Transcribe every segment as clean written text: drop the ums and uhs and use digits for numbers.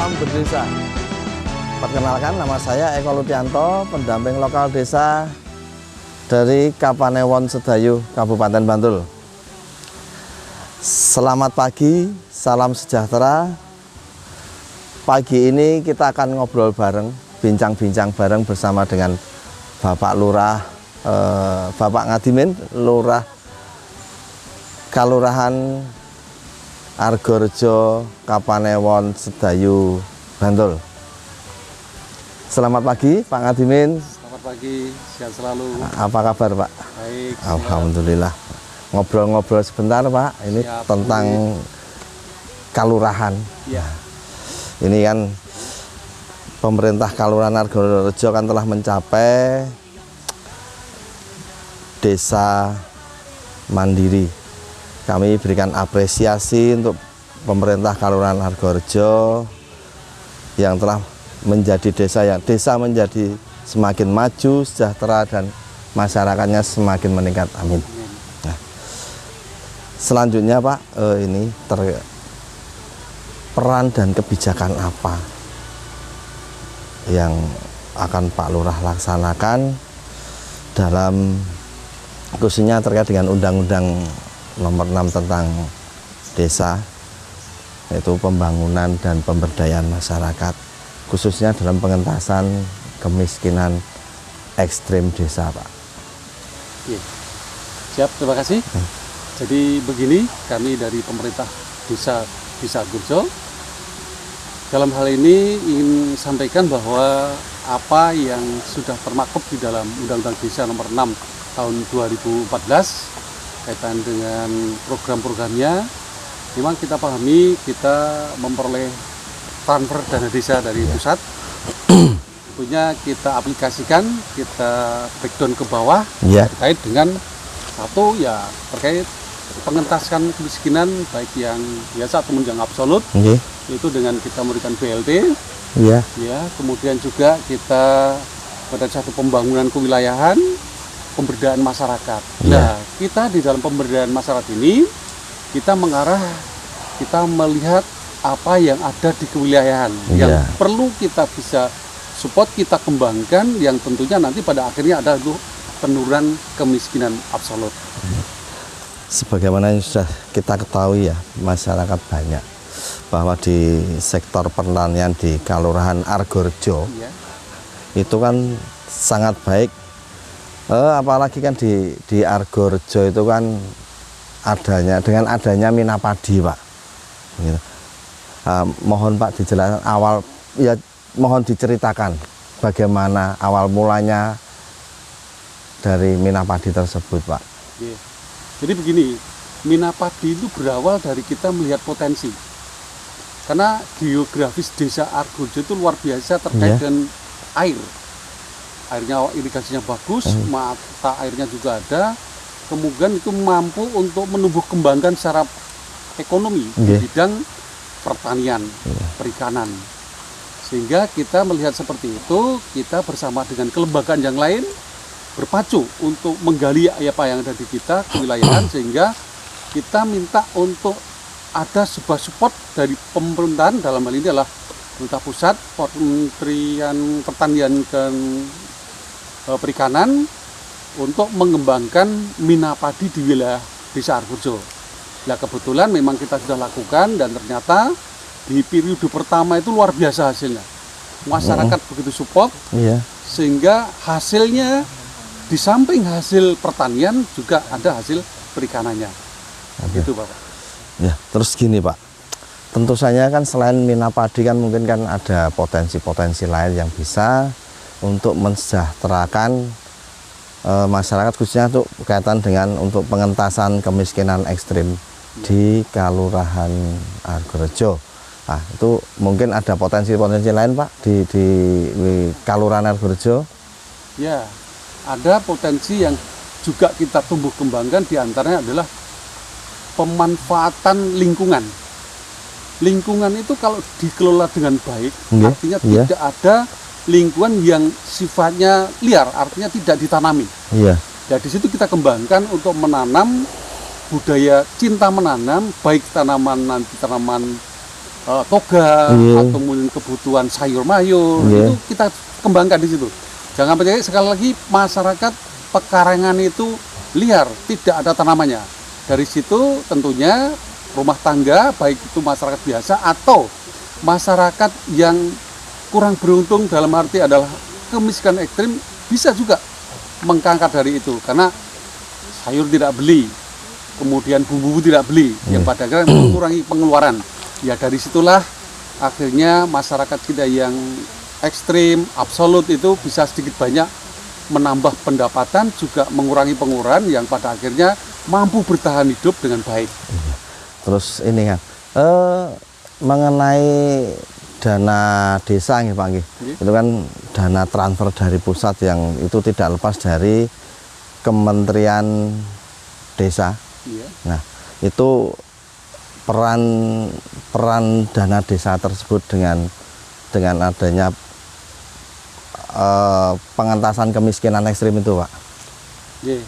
Salam Berdesa. Perkenalkan, nama saya Eko Lutianto, pendamping lokal desa dari Kapanewon Sedayu, Kabupaten Bantul. Selamat pagi, salam sejahtera. Pagi ini kita akan ngobrol bareng, bincang-bincang bareng bersama dengan Bapak Lurah, Bapak Ngadimin, Lurah Kalurahan Argorejo, Kapanewon Sedayu, Bantul. Selamat pagi, Pak Ngadimin. Selamat pagi, sehat selalu. Apa kabar, Pak? Baik. Alhamdulillah. Ngobrol-ngobrol sebentar, Pak. Ini Siap, tentang kalurahan. Ya. Ini kan pemerintah Kalurahan Argorejo kan telah mencapai desa mandiri. Kami berikan apresiasi untuk pemerintah Kalurahan Argorejo yang telah menjadi desa menjadi semakin maju, sejahtera, dan masyarakatnya semakin meningkat. Amin. Nah, selanjutnya Pak, ini peran dan kebijakan apa yang akan Pak Lurah laksanakan dalam khususnya terkait dengan Undang-Undang Nomor 6 tentang desa, yaitu pembangunan dan pemberdayaan masyarakat, khususnya dalam pengentasan kemiskinan ekstrim desa, Pak. Ya. Siap, terima kasih. Jadi begini, kami dari pemerintah desa Argorejo dalam hal ini ingin sampaikan bahwa apa yang sudah termaktub di dalam Undang-Undang Desa Nomor 6 tahun 2014 kaitan dengan program-programnya, memang kita pahami kita memperoleh transfer dana desa dari pusat. Tentunya kita aplikasikan, kita breakdown ke bawah terkait dengan satu ya terkait pengentasan kemiskinan baik yang biasa ataupun yang absolut, yaitu dengan kita memberikan BLT. Ya, kemudian juga kita pada satu pembangunan kewilayahan, pemberdayaan masyarakat. Nah, kita di dalam pemberdayaan masyarakat ini kita melihat apa yang ada di kewilayahan yang perlu kita bisa support, kita kembangkan, yang tentunya nanti pada akhirnya ada penurunan kemiskinan absolut. Sebagaimana yang sudah kita ketahui ya, masyarakat banyak bahwa di sektor pertanian di Kalurahan Argorejo itu kan sangat baik. Apalagi kan di Argorejo itu kan dengan adanya Minapadi, Pak. Gitu. Mohon Pak dijelaskan mohon diceritakan bagaimana awal mulanya dari Minapadi tersebut, Pak. Jadi begini, Minapadi itu berawal dari kita melihat potensi. Karena geografis desa Argorejo itu luar biasa terkait dengan air. Airnya, irigasinya bagus, mata airnya juga ada, kemudian itu mampu untuk menumbuh kembangkan secara ekonomi di bidang pertanian, perikanan. Sehingga kita melihat seperti itu, kita bersama dengan kelembagaan yang lain berpacu untuk menggali apa yang ada di kita, kewilayahan, sehingga kita minta untuk ada sebuah support dari pemerintahan, dalam hal ini adalah pemerintah pusat, Kementerian Pertanian dan Perikanan, untuk mengembangkan Minapadi di wilayah desa Argorejo. Nah, kebetulan memang kita sudah lakukan dan ternyata di periode pertama itu luar biasa hasilnya. Masyarakat begitu support, sehingga hasilnya di samping hasil pertanian juga ada hasil perikanannya. Gitu, Bapak. Ya, terus gini, Pak. Tentu saja kan selain Minapadi kan mungkin kan ada potensi-potensi lain yang bisa untuk mensejahterakan masyarakat, khususnya untuk berkaitan dengan untuk pengentasan kemiskinan ekstrim di Kalurahan Argorejo. Nah, itu mungkin ada potensi-potensi lain, Pak, di Kalurahan Argorejo? Ya, ada potensi yang juga kita tumbuh kembangkan, diantaranya adalah pemanfaatan lingkungan. Lingkungan itu kalau dikelola dengan baik, artinya tidak ada lingkungan yang sifatnya liar, artinya tidak ditanami. Ya, di situ kita kembangkan untuk menanam budaya cinta menanam, baik tanaman toga Iya. atau mungkin kebutuhan sayur mayur, Iya. itu kita kembangkan di situ. Jangan percaya, sekali lagi masyarakat pekarangan itu liar, tidak ada tanamannya. Dari situ tentunya rumah tangga, baik itu masyarakat biasa atau masyarakat yang kurang beruntung dalam arti adalah kemiskinan ekstrim, bisa juga mengangkat dari itu, karena sayur tidak beli, kemudian bumbu tidak beli, yang pada akhirnya mengurangi pengeluaran. Ya dari situlah akhirnya masyarakat kita yang ekstrim, absolut itu bisa sedikit banyak menambah pendapatan, juga mengurangi pengeluaran, yang pada akhirnya mampu bertahan hidup dengan baik. Terus ini kan mengenai dana desa nih Pak nggih. Nggih. Itu kan dana transfer dari pusat yang itu tidak lepas dari Kementerian Desa. Iya. Nah, itu peran dana desa tersebut dengan adanya pengentasan kemiskinan ekstrim itu, Pak. Iya.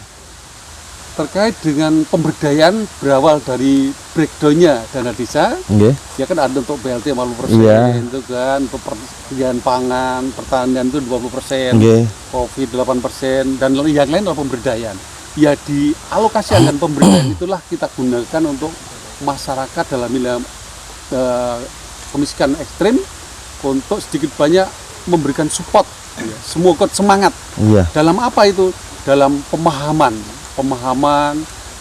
Terkait dengan pemberdayaan berawal dari breakdown-nya dana desa, Nggih. ya kan ada untuk BLT 50%, Iya. itu kan untuk persediaan pangan, pertanian itu 20%, Nggih. COVID 8%, dan yang lain adalah pemberdayaan. Ya dialokasikan pemberdayaan itulah kita gunakan untuk masyarakat dalam wilayah kemiskinan ekstrim, untuk sedikit banyak memberikan support, ya, semua ikut semangat. Iya. Dalam apa itu? Dalam pemahaman,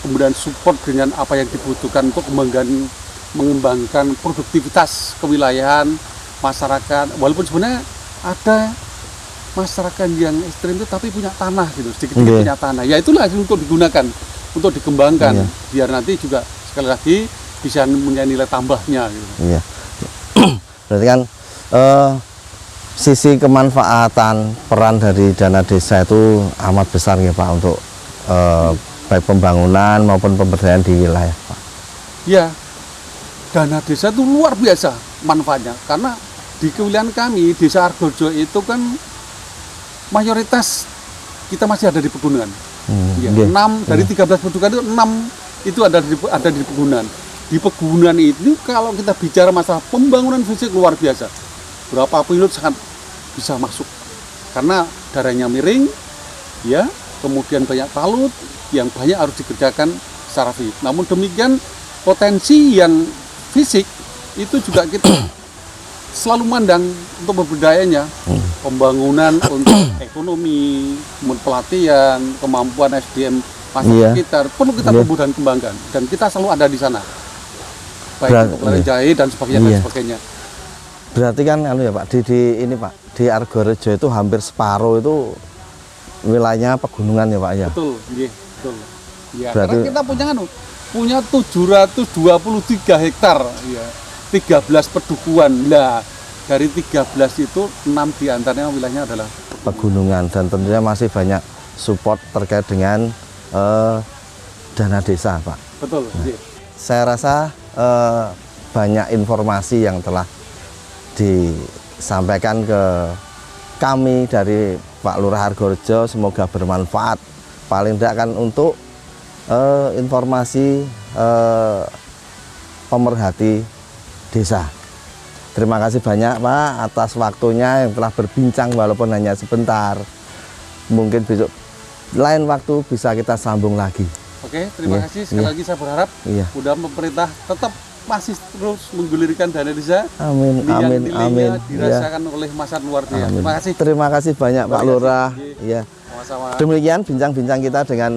kemudian support dengan apa yang dibutuhkan untuk mengembangkan produktivitas kewilayahan masyarakat. Walaupun sebenarnya ada masyarakat yang ekstrim itu tapi punya tanah gitu, sedikit-sedikit Nggih. punya tanah. Ya itulah untuk digunakan, untuk dikembangkan, Iya. biar nanti juga sekali lagi bisa punya nilai tambahnya gitu. Iya. Berarti kan sisi kemanfaatan peran dari dana desa itu amat besar ya Pak untuk baik pembangunan maupun pemberdayaan di wilayah Pak. Ya, dana desa itu luar biasa manfaatnya, karena di kewilayahan kami, Desa Argorejo itu kan mayoritas kita masih ada di pegunungan. Ya, Nggih. 6 dari 13 pegunungan itu 6 itu ada di pegunungan. Di pegunungan itu kalau kita bicara masalah pembangunan fisik luar biasa. Berapa pilot sangat bisa masuk. Karena darahnya miring, ya, kemudian banyak talut yang banyak harus dikerjakan secara fisik. Namun demikian potensi yang fisik itu juga kita selalu mandang untuk pemberdayanya, pembangunan untuk ekonomi, pelatihan, kemampuan SDM masyarakat Iya. sekitar perlu kita Iya. tumbuh dan kembangkan, dan kita selalu ada di sana, baik untuk Iya. jahit dan sebagainya Iya. dan sebagainya. Berarti kan anu ya Pak, di ini Pak, di Argorejo itu hampir separuh itu wilayahnya pegunungan ya Pak ya. Betul, iya, betul. Ya, Berarti- karena kita punya 723 hektar, ya, 13 pedukuhan. Lah, dari 13 itu 6 diantaranya wilayahnya adalah Pegunungan, dan tentunya masih banyak support terkait dengan dana desa Pak. betul. Iya. Saya rasa banyak informasi yang telah disampaikan ke kami dari Pak Lurah Argorejo, semoga bermanfaat. Paling tidak kan untuk informasi pemerhati desa. Terima kasih banyak Pak atas waktunya yang telah berbincang walaupun hanya sebentar. Mungkin besok lain waktu bisa kita sambung lagi. Oke, terima Iya, kasih. Sekali iya. lagi saya berharap Iya. mudah pemerintah tetap masih terus menggulirkan dana desa Amin, yang amin, nilainya amin. dirasakan oleh masyarakat luar biasa. Amin. Terima kasih. Terima kasih banyak Pak Terima kasih. Lurah. Iya. Iya. Sama-sama. Demikian bincang-bincang kita dengan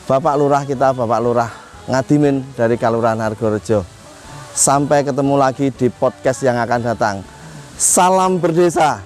Bapak Lurah kita, Bapak Lurah Ngadimin dari Kelurahan Argorejo. Sampai ketemu lagi di podcast yang akan datang. Salam berdesa.